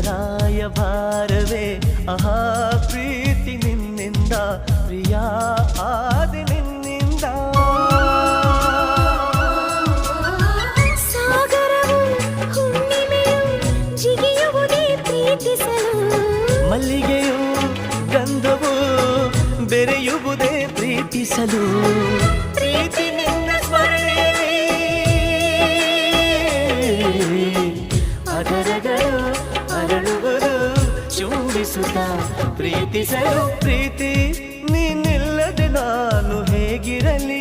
ರಾಯಭಾರವೇ ಆಹಾ ಪ್ರೀತಿ ನಿನ್ನಿಂದ ಪ್ರಿಯ ಆದಿ ನಿನ್ನಿಂದ ಸಾಗರವು ಹುಣ್ಣಿಮೆಯು ಜಿಗಿಯುವುದೇ ಪ್ರೀತಿಸಲು ಮಲ್ಲಿಗೆಯು ಗಂಧವು ಬೆರೆಯುವುದೇ ಪ್ರೀತಿಸಲು ಪ್ರೀತಿ ನಿನ್ನ ಸ್ಮರಣೆಯಲ್ಲಿ ಅದರಗಳು ಅರಳುವುದು ಚುಂಬಿಸುತ್ತ ಪ್ರೀತಿಸಲು ಪ್ರೀತಿ ನೀನಿಲ್ಲದೆ ನಾನು ಹೇಗಿರಲಿ